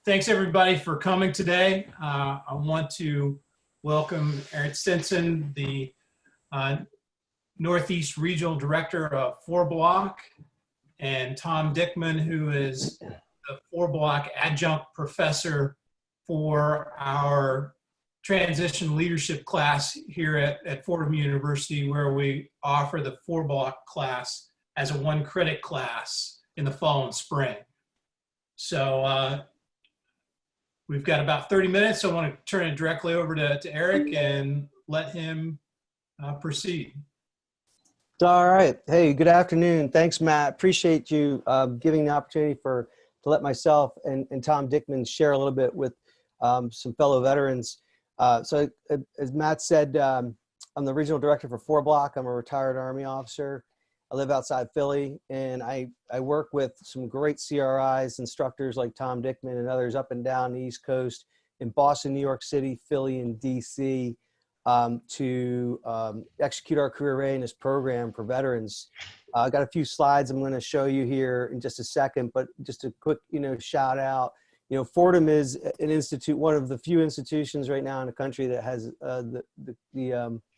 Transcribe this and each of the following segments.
Thanks everybody for coming today. I want to welcome Eric Stinson, the Northeast Regional Director of FourBlock, and Tom Dickman, who is the FourBlock Adjunct Professor for our Transition Leadership class here at Fordham University, where we offer the FourBlock class as a one-credit class in the fall and spring. So we've got about 30 minutes, so I want to turn it directly over to Eric and let him proceed. All right. Hey, good afternoon. Thanks, Matt. Appreciate you giving the opportunity to let myself and Tom Dickman share a little bit with some fellow veterans. So as Matt said, I'm the regional director for FourBlock. I'm a retired Army officer. I live outside Philly, and I work with some great CRIs, instructors like Tom Dickman and others up and down the East Coast in Boston, New York City, Philly, and DC to execute our career readiness program for veterans. I got a few slides I'm going to show you here in just a second, but just a quick, shout out. Fordham is an institute, one of the few institutions right now in the country that has the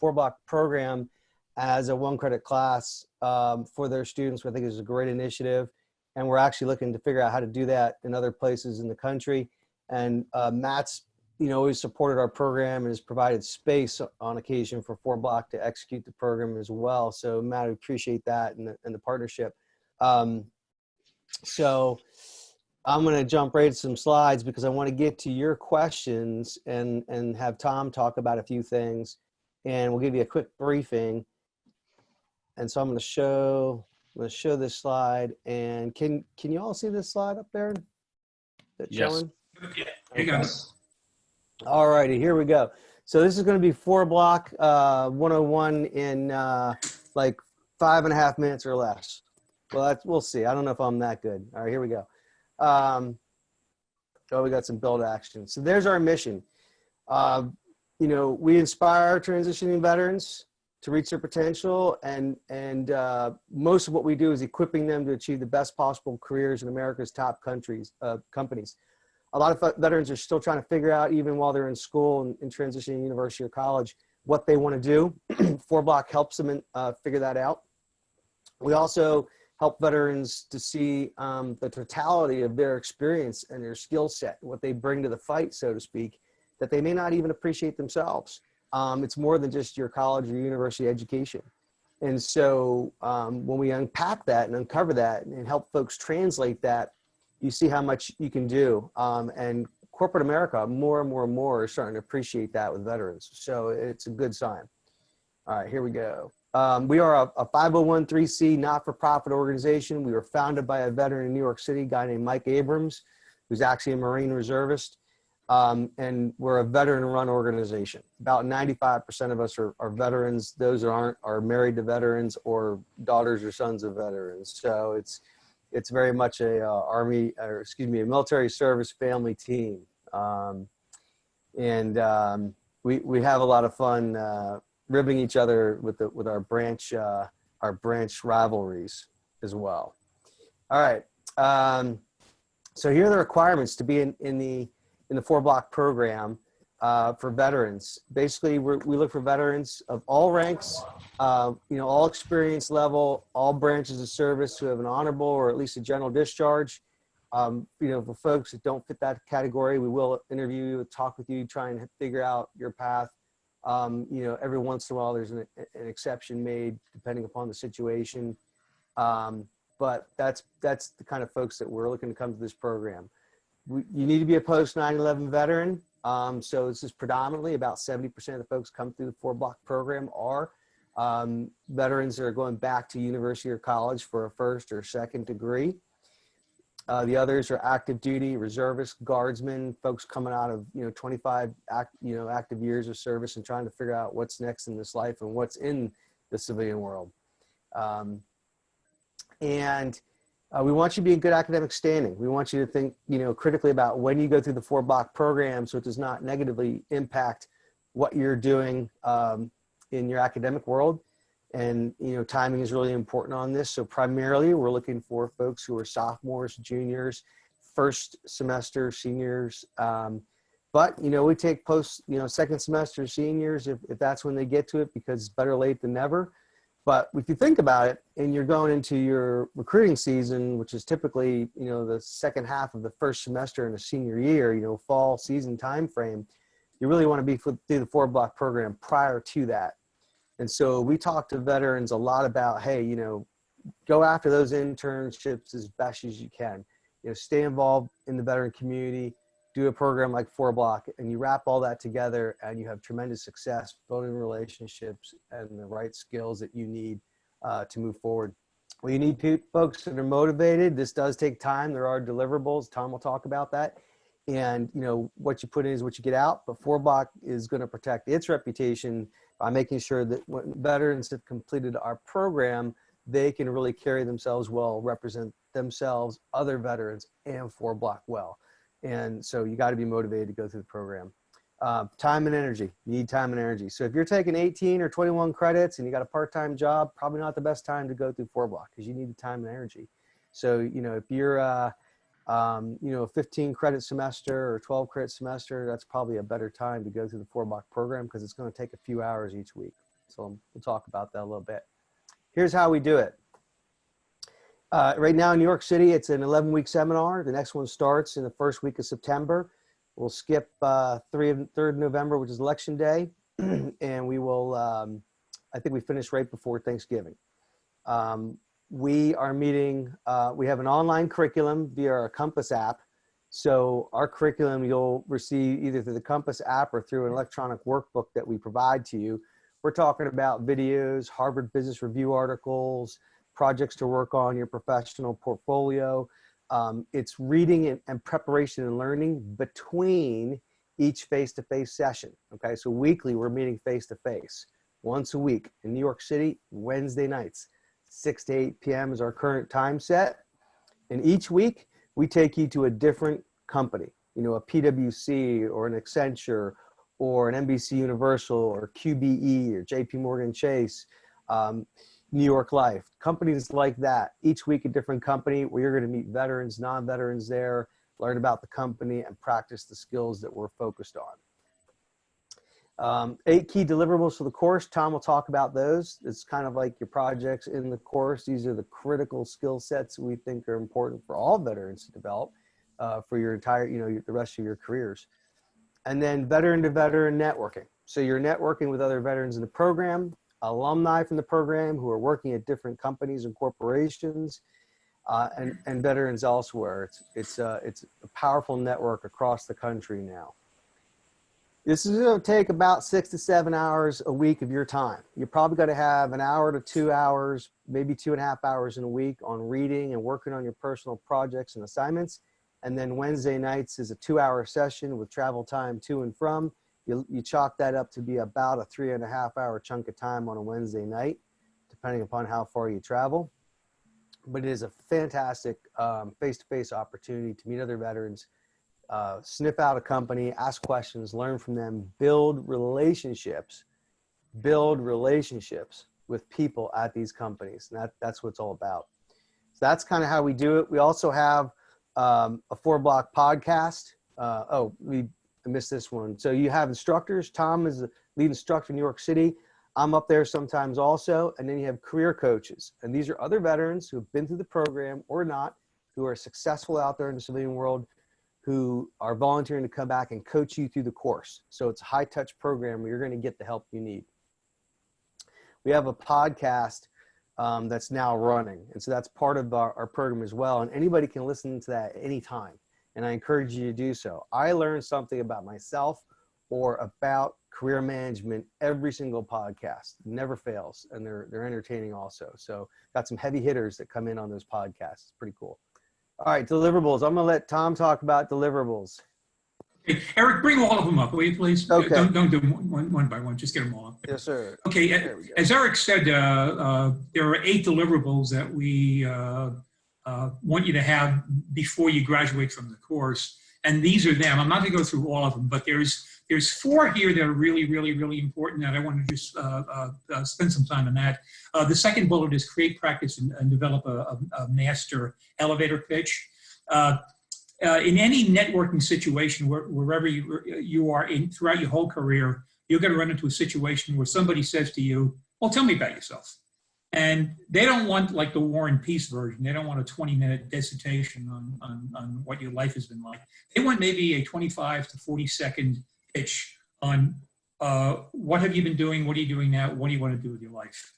FourBlock program as a one-credit class for their students, which I think is a great initiative. And we're actually looking to figure out how to do that in other places in the country. And Matt's, always supported our program and has provided space on occasion for FourBlock to execute the program as well. So Matt, I appreciate that and the partnership. So I'm going to jump right to some slides because I want to get to your questions and have Tom talk about a few things, and we'll give you a quick briefing. And so I'm going to show this slide. And can you all see this slide up there? That's yes. Showing? Yeah, you guys. All righty, here we go. So this is going to be FourBlock 101 in like 5.5 minutes or less. Well, we'll see. I don't know if I'm that good. All right, here we go. We got some build action. So there's our mission. We inspire transitioning veterans to reach their potential, and most of what we do is equipping them to achieve the best possible careers in America's top companies. A lot of veterans are still trying to figure out, even while they're in school and transitioning to university or college, what they want to do. FourBlock helps them figure that out. We also help veterans to see the totality of their experience and their skill set, what they bring to the fight, so to speak, that they may not even appreciate themselves. It's more than just your college or university education. And so when we unpack that and uncover that and help folks translate that, you see how much you can do. And corporate America, more and more are starting to appreciate that with veterans. So it's a good sign. All right, here we go. We are a 501(c)(3) not-for-profit organization. We were founded by a veteran in New York City, a guy named Mike Abrams, who's actually a Marine reservist. And we're a veteran-run organization. About 95% of us are veterans. Those that aren't are married to veterans or daughters or sons of veterans. So it's very much a military service family team. We have a lot of fun ribbing each other with our branch rivalries as well. All right. So here are the requirements to be in the FourBlock program for veterans. Basically, we look for veterans of all ranks, all experience level, all branches of service who have an honorable or at least a general discharge. For folks that don't fit that category, we will interview you, talk with you, try and figure out your path. Every once in a while, there's an exception made depending upon the situation. But that's the kind of folks that we're looking to come to this program. You need to be a post 9/11 veteran. So this is predominantly about 70% of the folks come through the FourBlock program are veterans that are going back to university or college for a first or second degree. The others are active duty, reservists, guardsmen, folks coming out of 25 active years of service and trying to figure out what's next in this life and what's in the civilian world. We want you to be in good academic standing. We want you to think, critically about when you go through the FourBlock program so it does not negatively impact what you're doing in your academic world. And, timing is really important on this. So primarily we're looking for folks who are sophomores, juniors, first semester seniors. But, we take post, second semester seniors if that's when they get to it, because it's better late than never. But if you think about it, and you're going into your recruiting season, which is typically, the second half of the first semester in a senior year, fall season time frame, you really want to be through the FourBlock program prior to that. And so we talk to veterans a lot about, hey, go after those internships as best as you can. Stay involved in the veteran community, do a program like FourBlock, and you wrap all that together and you have tremendous success building relationships and the right skills that you need to move forward. Well, you need folks that are motivated. This does take time. There are deliverables. Tom will talk about that. And, what you put in is what you get out. But FourBlock is going to protect its reputation by making sure that when veterans have completed our program, they can really carry themselves well, represent themselves, other veterans, and FourBlock well. And so you got to be motivated to go through the program. Time and energy. You need time and energy. So if you're taking 18 or 21 credits and you got a part-time job, probably not the best time to go through FourBlock, because you need the time and energy. So, if you're, a 15 credit semester or 12 credit semester, that's probably a better time to go through the FourBlock program, because it's going to take a few hours each week. So we'll talk about that a little bit. Here's how we do it. Right now in New York City, it's an 11-week seminar. The next one starts in the first week of September. We'll skip 3rd November, which is Election Day, and we will, I think we finish right before Thanksgiving. We are meeting, we have an online curriculum via our Compass app. So our curriculum you'll receive either through the Compass app or through an electronic workbook that we provide to you. We're talking about videos, Harvard Business Review articles, projects to work on your professional portfolio. It's reading and preparation and learning between each face-to-face session. Okay, so weekly we're meeting face-to-face. Once a week in New York City, Wednesday nights, 6 to 8 p.m. is our current time set. And each week we take you to a different company, a PwC or an Accenture or an NBC Universal or QBE or JP Morgan Chase, New York Life, companies like that. Each week a different company where you're going to meet veterans, non-veterans there, learn about the company, and practice the skills that we're focused on. 8 key deliverables for the course. Tom will talk about those. It's kind of like your projects in the course. These are the critical skill sets we think are important for all veterans to develop for your entire, the rest of your careers. And then veteran to veteran networking. So you're networking with other veterans in the program, alumni from the program who are working at different companies and corporations, and veterans elsewhere. It's a powerful network across the country now. This is going to take about 6 to 7 hours a week of your time. You're probably going to have an hour to 2 hours, maybe 2.5 hours in a week on reading and working on your personal projects and assignments. And then Wednesday nights is a 2-hour session with travel time to and from. You chalk that up to be about a 3.5-hour chunk of time on a Wednesday night, depending upon how far you travel. But it is a fantastic face-to-face opportunity to meet other veterans, sniff out a company, ask questions, learn from them, build relationships with people at these companies. And that's what it's all about. So that's kind of how we do it. We also have a FourBlock podcast. I missed this one. So you have instructors. Tom is the lead instructor in New York City. I'm up there sometimes also. And then you have career coaches. And these are other veterans who have been through the program or not, who are successful out there in the civilian world, who are volunteering to come back and coach you through the course. So it's a high-touch program where you're going to get the help you need. We have a podcast that's now running. And so that's part of our program as well. And anybody can listen to that at any time. And I encourage you to do so. I learned something about myself or about career management every single podcast. It never fails. And they're entertaining also. So got some heavy hitters that come in on those podcasts. It's pretty cool. All right, deliverables. I'm going to let Tom talk about deliverables. Okay. Eric, bring all of them up, will you please? Okay. Don't do one by one. Just get them all up. Yes, sir. Okay. As Eric said, there are 8 deliverables that we want you to have before you graduate from the course. And these are them. I'm not going to go through all of them, but there's 4 here that are really, really, really important, and I want to just spend some time on that. The second bullet is create, practice, and develop a master elevator pitch. in any networking situation, wherever you are in throughout your whole career, you're going to run into a situation where somebody says to you, well, tell me about yourself. And they don't want like the War and Peace version. They don't want a 20-minute dissertation on what your life has been like. They want maybe a 25 to 40-second pitch on what have you been doing, what are you doing now, what do you want to do with your life?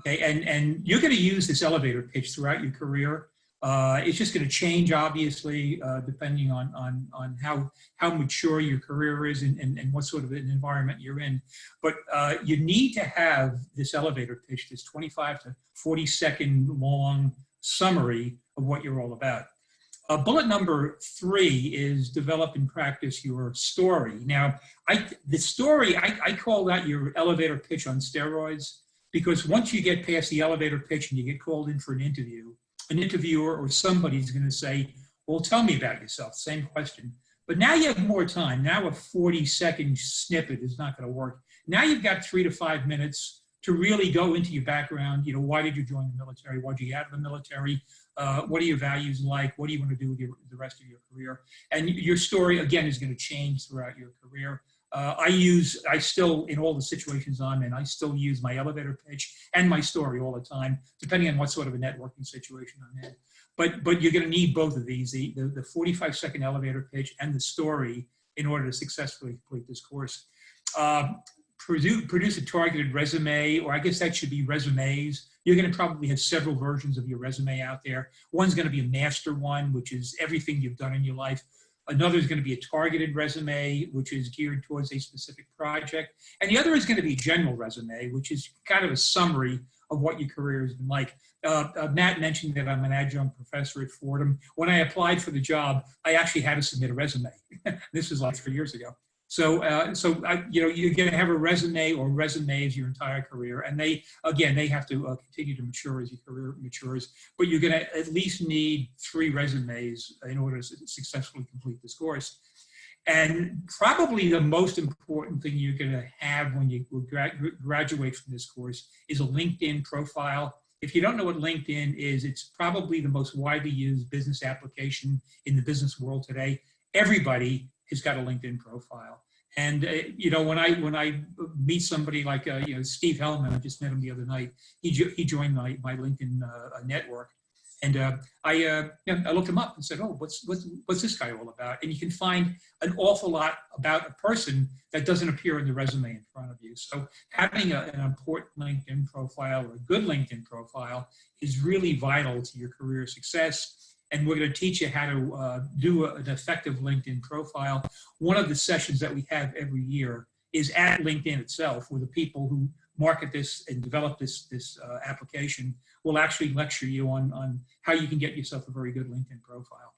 Okay, and you're going to use this elevator pitch throughout your career. It's just going to change, obviously, depending on how mature your career is and what sort of an environment you're in. But you need to have this elevator pitch, this 25 to 40-second long summary of what you're all about. Bullet number 3 is develop and practice your story. Now, the story, I call that your elevator pitch on steroids, because once you get past the elevator pitch and you get called in for an interview, an interviewer or somebody's going to say, well, tell me about yourself, same question. But now you have more time. Now a 40-second snippet is not going to work. Now you've got 3 to 5 minutes to really go into your background. You know, why did you join the military? Why did you get out of the military? What are your values like? What do you want to do with the rest of your career? And your story, again, is going to change throughout your career. I still, in all the situations I'm in, I still use my elevator pitch and my story all the time, depending on what sort of a networking situation I'm in. But you're going to need both of these, the 45-second elevator pitch and the story, in order to successfully complete this course. Produce a targeted resume, or I guess that should be resumes. You're going to probably have several versions of your resume out there. One's going to be a master one, which is everything you've done in your life. Another is going to be a targeted resume, which is geared towards a specific project. And the other is going to be a general resume, which is kind of a summary of what your career has been like. Matt mentioned that I'm an adjunct professor at Fordham. When I applied for the job, I actually had to submit a resume. This was like 3 years ago. So you know, you're going to have a resume or resumes your entire career, and they have to continue to mature as your career matures. But you're going to at least need 3 resumes in order to successfully complete this course. And probably the most important thing you're going to have when you graduate from this course is a LinkedIn profile. If you don't know what LinkedIn is, it's probably the most widely used business application in the business world today. Everybody has got a LinkedIn profile. And you know, when I meet somebody like you know, Steve Hellman, I just met him the other night. He joined my LinkedIn network, and I looked him up and said, oh, what's this guy all about? And you can find an awful lot about a person that doesn't appear in the resume in front of you. So having an important LinkedIn profile, or a good LinkedIn profile, is really vital to your career success. And we're going to teach you how to do an effective LinkedIn profile. One of the sessions that we have every year is at LinkedIn itself, where the people who market this and develop this application will actually lecture you on how you can get yourself a very good LinkedIn profile.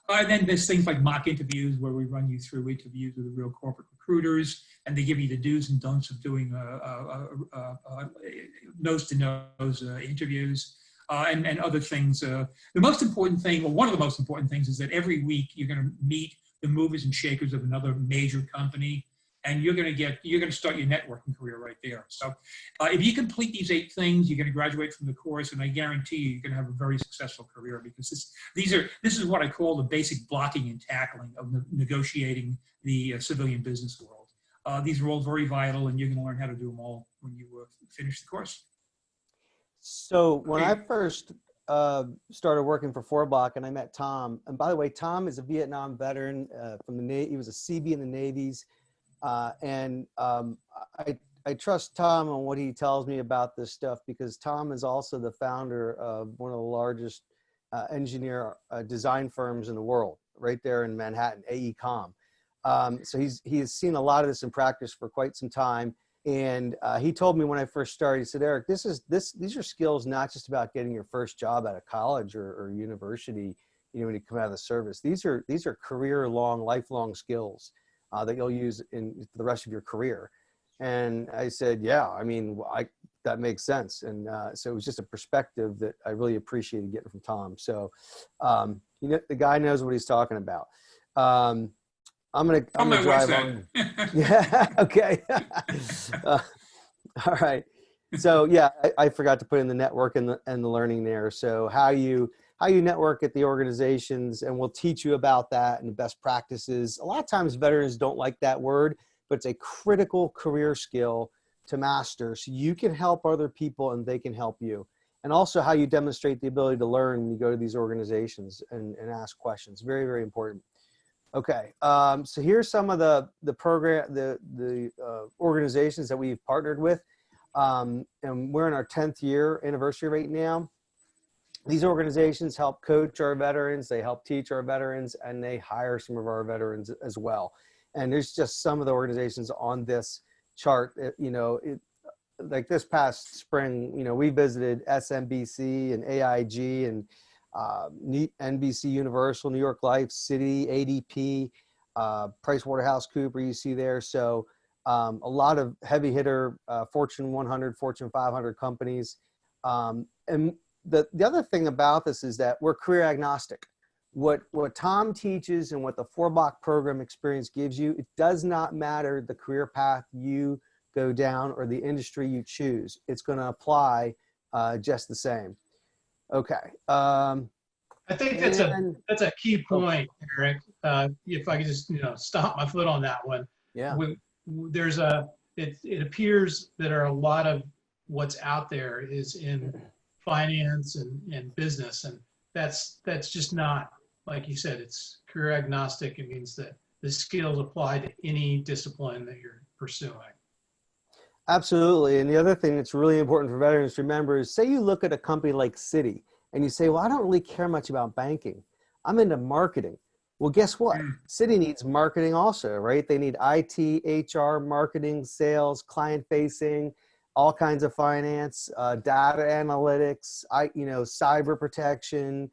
And then there's things like mock interviews, where we run you through interviews with the real corporate recruiters, and they give you the do's and don'ts of doing nose-to-nose interviews. And other things. The most important thing, or one of the most important things, is that every week you're going to meet the movers and shakers of another major company, and you're going to start your networking career right there. So if you complete these 8 things, you're going to graduate from the course, and I guarantee you're going to have a very successful career, because this is what I call the basic blocking and tackling of negotiating the civilian business world. These are all very vital, and you're going to learn how to do them all when you finish the course. So when I first started working for FourBlock, and I met Tom, and by the way, Tom is a Vietnam veteran from the Navy. He was a CB in the Navies. And I trust Tom on what he tells me about this stuff, because Tom is also the founder of one of the largest engineer design firms in the world, right there in Manhattan, AECOM. So he has seen a lot of this in practice for quite some time. And he told me when I first started, he said, Eric, these are skills not just about getting your first job out of college or university, you know, when you come out of the service. These are career-long, lifelong skills that you'll use in the rest of your career. And I said, yeah, I mean, that makes sense. And so it was just a perspective that I really appreciated getting from Tom. So you know, the guy knows what he's talking about. I'm gonna drive on. Yeah. Okay. All right. So yeah, I forgot to put in the network and the learning there. So how you how you network at the organizations, and we'll teach you about that and the best practices. A lot of times veterans don't like that word, but it's a critical career skill to master so you can help other people and they can help you. And also how you demonstrate the ability to learn when you go to these organizations and ask questions. Very, very important. Okay, so here's some of the organizations that we've partnered with. And we're in our 10th year anniversary right now. These organizations help coach our veterans, they help teach our veterans, and they hire some of our veterans as well. And there's just some of the organizations on this chart. Like this past spring, we visited SMBC and AIG and NBC Universal, New York Life, Citi, ADP, PricewaterhouseCoopers, you see there. So a lot of heavy hitter Fortune 100, Fortune 500 companies. And the other thing about this is that we're career agnostic. What Tom teaches and what the FourBlock program experience gives you, it does not matter the career path you go down or the industry you choose. It's going to apply just the same. Okay. I think that's a key point, Eric. If I could just stomp my foot on that one. Yeah. It appears that a lot of what's out there is in finance and business, and that's just not, like you said, it's career agnostic. It means that the skills apply to any discipline that you're pursuing. Absolutely. And the other thing that's really important for veterans to remember is, say you look at a company like Citi and you say, well, I don't really care much about banking. I'm into marketing. Well, guess what? Citi needs marketing also, right? They need IT, HR, marketing, sales, client facing, all kinds of finance, data analytics, cyber protection,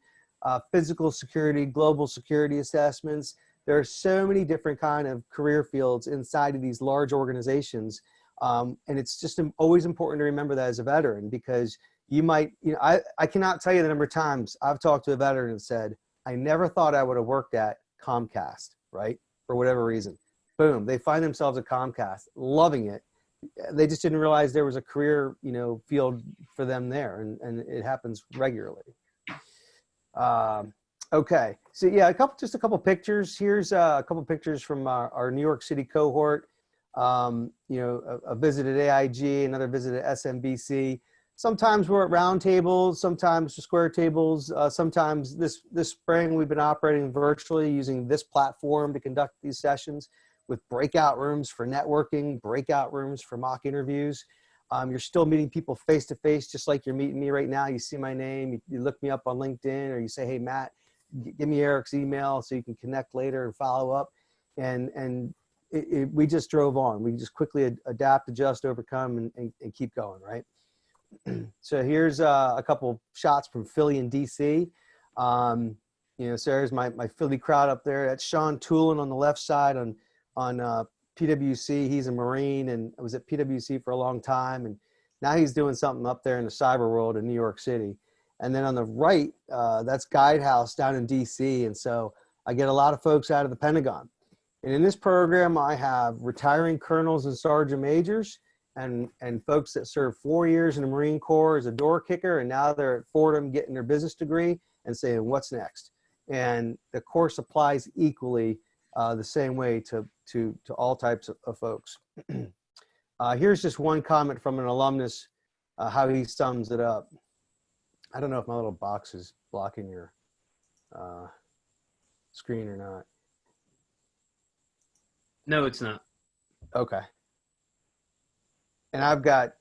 physical security, global security assessments. There are so many different kind of career fields inside of these large organizations. And it's just always important to remember that as a veteran, because you might, I cannot tell you the number of times I've talked to a veteran and said, I never thought I would have worked at Comcast, right? For whatever reason. Boom, they find themselves at Comcast, loving it. They just didn't realize there was a career, field for them there, and it happens regularly. Okay, so yeah, just a couple pictures. Here's a couple pictures from our New York City cohort. A visit at AIG, another visit at SMBC. Sometimes we're at round tables, sometimes square tables. Sometimes this spring we've been operating virtually using this platform to conduct these sessions, with breakout rooms for networking, breakout rooms for mock interviews. You're still meeting people face to face, just like you're meeting me right now. You see my name, you look me up on LinkedIn, or you say, hey, Matt, give me Eric's email so you can connect later and follow up. And we just drove on. We just quickly adapt, adjust, overcome, and keep going, right? So here's a couple shots from Philly and DC. So there's my Philly crowd up there. That's Sean Toulon on the left side on PwC. He's a Marine and was at PwC for a long time, and now he's doing something up there in the cyber world in New York City. And then on the right, that's Guidehouse down in DC. And so I get a lot of folks out of the Pentagon. And in this program, I have retiring colonels and sergeant majors and folks that served 4 years in the Marine Corps as a door kicker, and now they're at Fordham getting their business degree and saying, what's next? And the course applies equally the same way to all types of folks. Here's just one comment from an alumnus, how he sums it up. I don't know if my little box is blocking your screen or not. No, it's not. Okay. And I've got,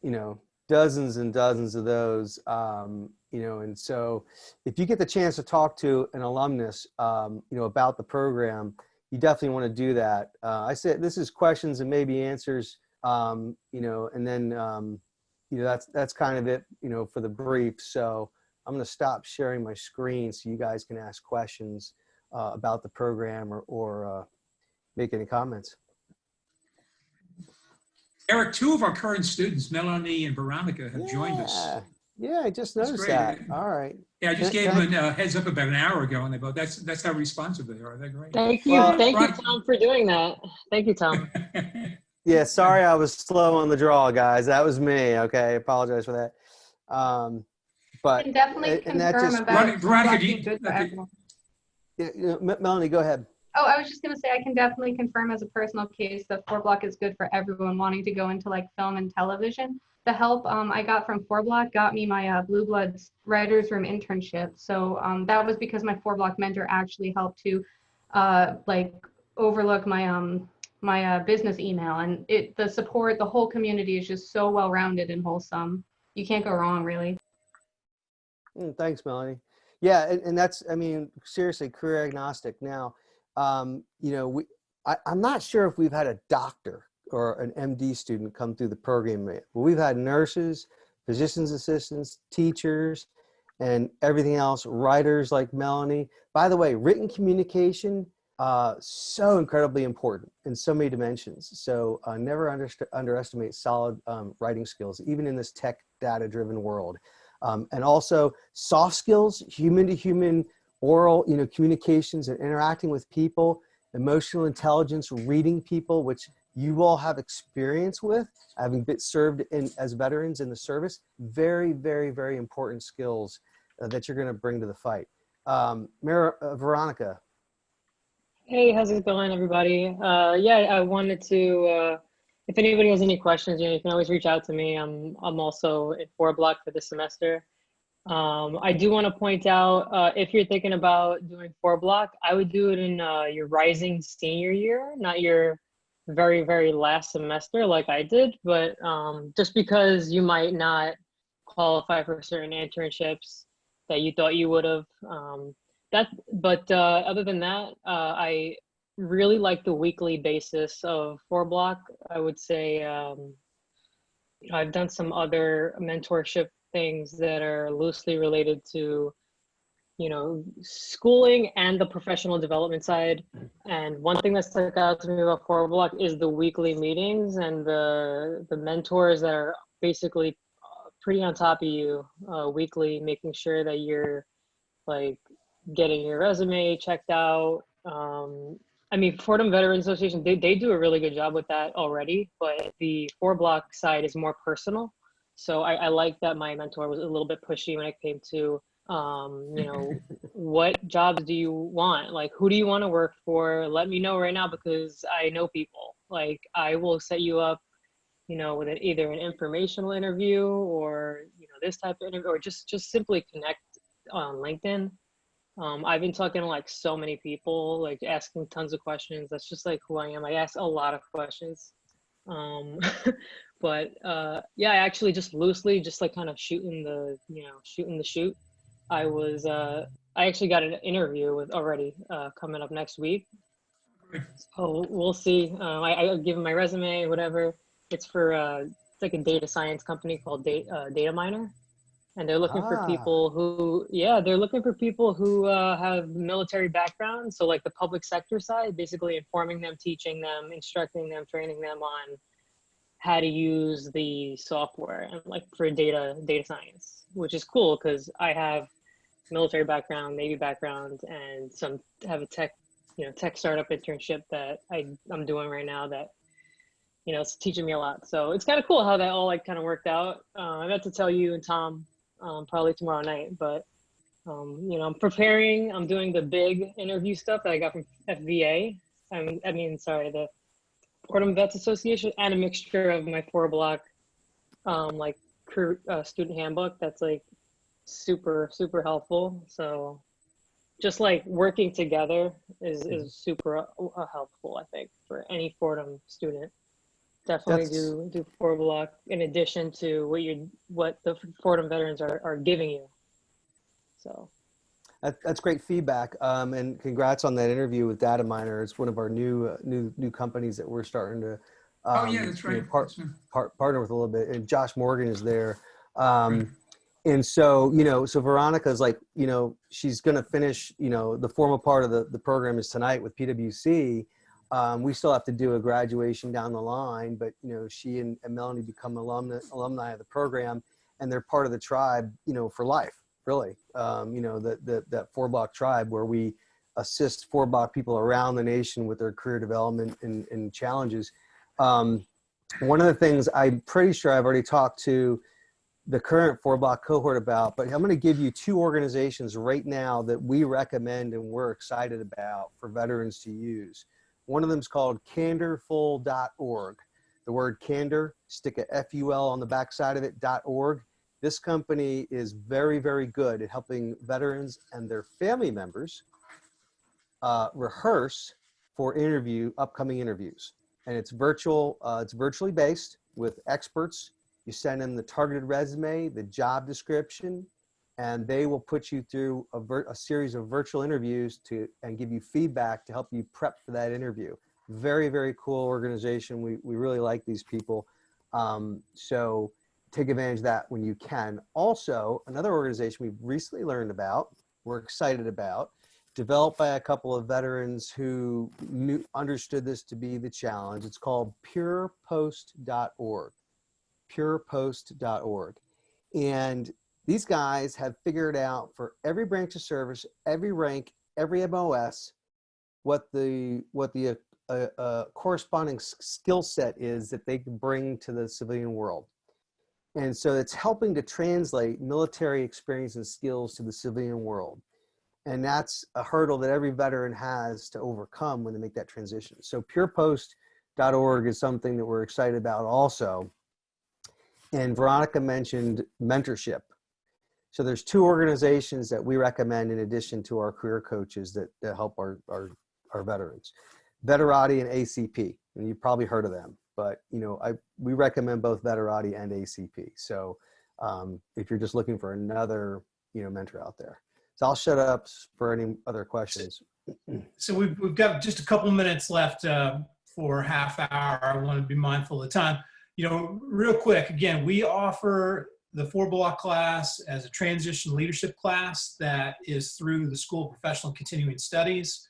dozens and dozens of those, and so if you get the chance to talk to an alumnus, about the program, you definitely want to do that. I said, this is questions and maybe answers, and then, that's kind of it, for the brief. So I'm going to stop sharing my screen so you guys can ask questions about the program or make any comments. Eric, two of our current students, Melanie and Veronica, have joined us. Yeah, I just noticed that. All right. Yeah, I just gave them a heads up about an hour ago, and they both, that's how responsive they are. They're great. Thank you. Thank you, Tom, for doing that. Thank you, Tom. Yeah, sorry I was slow on the draw, guys. That was me. Okay, I apologize for that. but can definitely and that confirm just about Veronica, do being you, good for everyone. Melanie, go ahead. Oh, I was just going to say I can definitely confirm as a personal case that FourBlock is good for everyone wanting to go into like film and television. The help I got from FourBlock got me my Blue Bloods writers room internship. So that was because my FourBlock mentor actually helped to like overlook my my business email, and the support, the whole community is just so well-rounded and wholesome. You can't go wrong, really. Thanks, Melanie. Yeah, and that's, I mean, seriously, career agnostic. Now, you know, I'm not sure if we've had a doctor or an MD student come through the program yet, but we've had nurses, physician's assistants, teachers, and everything else, writers like Melanie. By the way, written communication, so incredibly important in so many dimensions. So never underestimate solid writing skills, even in this tech data-driven world. And also soft skills, human-to-human, oral, you know, communications and interacting with people, emotional intelligence, reading people, which you all have experience with, having been served as veterans in the service. Very, very, very important skills that you're going to bring to the fight. Veronica. Hey, how's it going, everybody? Yeah, I wanted to, if anybody has any questions, you know, you can always reach out to me. I'm also in FourBlock for this semester. I do want to point out, if you're thinking about doing FourBlock, I would do it in your rising senior year, not your very, very last semester like I did, but just because you might not qualify for certain internships that you thought you would have. But other than that, I really like the weekly basis of FourBlock. I would say, you know, I've done some other mentorship things that are loosely related to, you know, schooling and the professional development side. And one thing that stuck out to me about FourBlock is the weekly meetings and the mentors that are basically pretty on top of you weekly, making sure that you're like getting your resume checked out. I mean, Fordham Veterans Association, they do a really good job with that already, but the FourBlock side is more personal. So I like that my mentor was a little bit pushy when it came to, you know, what jobs do you want? Like, who do you want to work for? Let me know right now, because I know people. Like, I will set you up, you know, with either an informational interview or, you know, this type of interview, or just simply connect on LinkedIn. I've been talking to like so many people, like asking tons of questions. That's just like who I am. I ask a lot of questions. But yeah, I actually just loosely, just like kind of shooting the shoot. I actually got an interview with already coming up next week. So we'll see. I give them my resume, whatever. It's for it's like a data science company called Data Miner. And they're looking for people who, they're looking for people who have military background. So like the public sector side, basically informing them, teaching them, instructing them, training them on how to use the software and like for data science, which is cool because I have military background, Navy background, and have a tech startup internship that I'm doing right now that, you know, it's teaching me a lot. So it's kind of cool how that all like kind of worked out. I got to tell you and Tom probably tomorrow night, but you know, I'm preparing. I'm doing the big interview stuff that I got from FVA. The Fordham Vets Association, and a mixture of my FourBlock like student handbook. That's like super helpful. So just like working together is super helpful, I think, for any Fordham student. Definitely do FourBlock in addition to what the Fordham veterans are giving you. So that's great feedback, and congrats on that interview with Data Miner. It's one of our new companies that we're starting to that's right. You know, partner with a little bit. And Josh Morgan is there, and so, you know, so Veronica's like, you know, she's going to finish, you know, the formal part of the program is tonight with PwC. We still have to do a graduation down the line, but, you know, she and Melanie become alumni of the program, and they're part of the tribe, you know, for life, really. You know, that FourBlock tribe where we assist FourBlock people around the nation with their career development and challenges. One of the things I'm pretty sure I've already talked to the current FourBlock cohort about, but I'm going to give you two organizations right now that we recommend and we're excited about for veterans to use. One of them is called candorful.org. The word candor, stick a FUL on the backside of it, .org. This company is very, very good at helping veterans and their family members rehearse for upcoming interviews. And it's virtual, it's virtually based with experts. You send them the targeted resume, the job description, and they will put you through a series of virtual interviews and give you feedback to help you prep for that interview. Very, very cool organization. We really like these people. So take advantage of that when you can. Also, another organization we've recently learned about, we're excited about, developed by a couple of veterans who understood this to be the challenge. It's called purepost.org. purepost.org. And these guys have figured out for every branch of service, every rank, every MOS, what the corresponding skill set is that they can bring to the civilian world. And so it's helping to translate military experience and skills to the civilian world. And that's a hurdle that every veteran has to overcome when they make that transition. So purepost.org is something that we're excited about also. And Veronica mentioned mentorship. So there's two organizations that we recommend in addition to our career coaches that help our veterans. Veterati and ACP, and you've probably heard of them, but we recommend both Veterati and ACP. So if you're just looking for another mentor out there. So I'll shut up for any other questions. So we've got just a couple minutes left for half hour. I want to be mindful of the time. Real quick, again, we offer the FourBlock class as a transition leadership class that is through the School of Professional and Continuing Studies.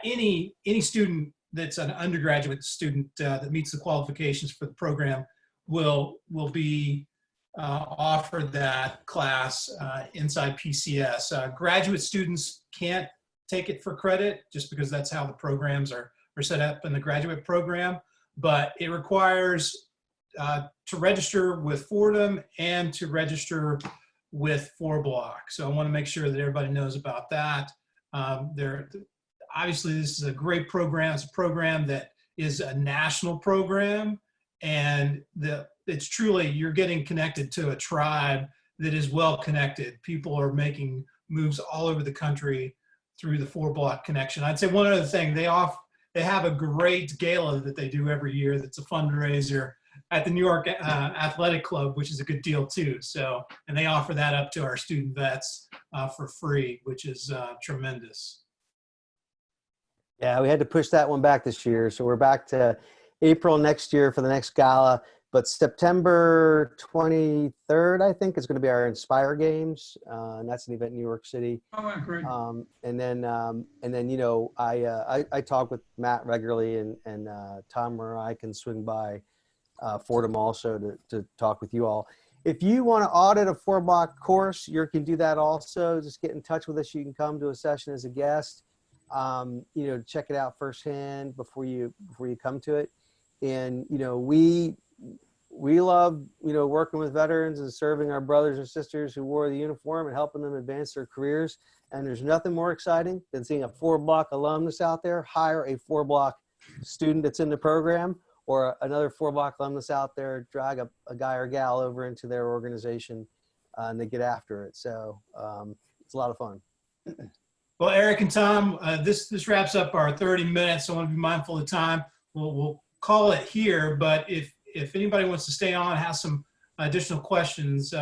Any student that's an undergraduate student that meets the qualifications for the program will be offered that class inside PCS. Graduate students can't take it for credit just because that's how the programs are set up in the graduate program, but it requires to register with Fordham and to register with FourBlock. So I want to make sure that everybody knows about that. Obviously, this is a great program. It's a program that is a national program, and it's truly, you're getting connected to a tribe that is well connected. People are making moves all over the country through the FourBlock connection. I'd say one other thing, they have a great gala that they do every year that's a fundraiser at the New York Athletic Club, which is a good deal too. So, and they offer that up to our student vets for free, which is tremendous. Yeah, we had to push that one back this year. So we're back to April next year for the next gala. But September 23rd, I think, is going to be our Inspire Games. And that's an event in New York City. Oh, great. And then I talk with Matt regularly, and Tom or I can swing by Fordham also to talk with you all. If you want to audit a FourBlock course, you can do that also. Just get in touch with us. You can come to a session as a guest. Check it out firsthand before you come to it. And we love working with veterans and serving our brothers and sisters who wore the uniform and helping them advance their careers. And there's nothing more exciting than seeing a FourBlock alumnus out there hire a FourBlock student that's in the program, or another FourBlock alumnus out there drag a guy or gal over into their organization and they get after it. So it's a lot of fun. Well, Eric and Tom, this wraps up our 30 minutes. So I want to be mindful of time. We'll call it here, but if anybody wants to stay on, has some additional questions,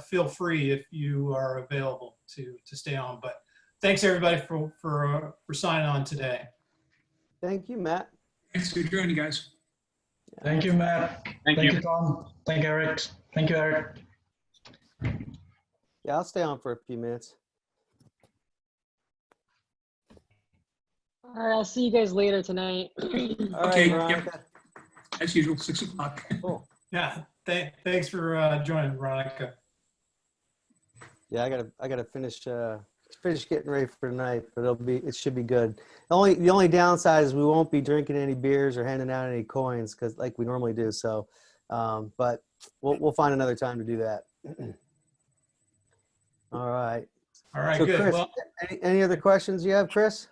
feel free if you are available to stay on. But thanks everybody for signing on today. Thank you, Matt. Thanks for joining, guys. Thank you, Matt. Thank you. Tom. Thank you, Eric. Thank you, Eric. Yeah, I'll stay on for a few minutes. All right, I'll see you guys later tonight. All right, Okay, Veronica. As usual, 6 o'clock. Cool. Yeah, thanks for joining, Veronica. Yeah, I gotta finish getting ready for tonight, but it should be good. The only downside is we won't be drinking any beers or handing out any coins like we normally do. So, but we'll find another time to do that. All right. All right, So good. Chris, Well, any other questions you have, Chris?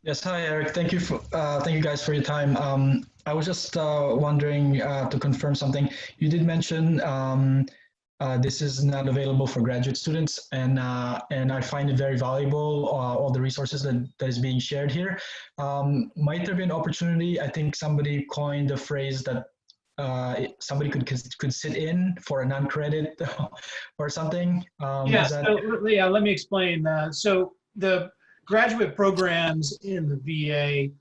Yes, hi Eric. Thank you guys for your time. I was just wondering to confirm something. You did mention this is not available for graduate students, and I find it very valuable. All the resources that is being shared here. Might there be an opportunity? I think somebody coined the phrase that somebody could sit in for a non-credit or something. yeah, Is that so yeah, let me explain. So the graduate programs in the VA,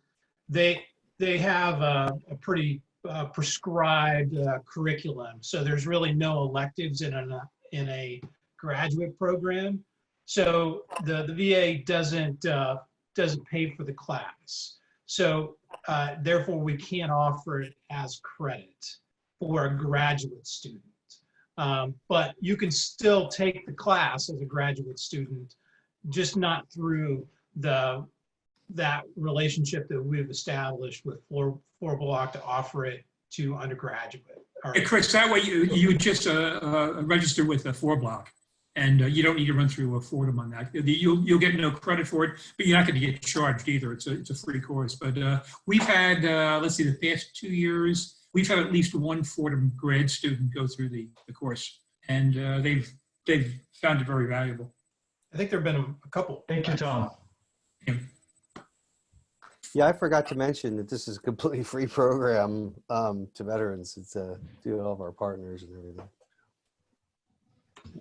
they have a pretty prescribed curriculum. So there's really no electives in a graduate program. So the VA doesn't pay for the class. So therefore, we can't offer it as credit for a graduate student. But you can still take the class as a graduate student, just not through that relationship that we've established with FourBlock to offer it to undergraduate. Hey, Chris, that way you would just register with FourBlock, and you don't need to run through a Fordham on that. You'll get no credit for it, but you're not going to get charged either. It's a free course. But we've had, let's see, the past 2 years, we've had at least one Fordham grad student go through the course, and they've found it very valuable. I think there have been a couple. Thank you, Tom. Yeah. Yeah, I forgot to mention that this is a completely free program to veterans. It's to all of our partners and everything.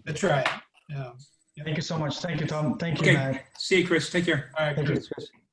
That's right. Yeah. Thank you so much. Thank you, Tom. Thank you, Okay. Matt. See you, Chris. Take care. All right, Thank you. Chris. Thanks, Chris.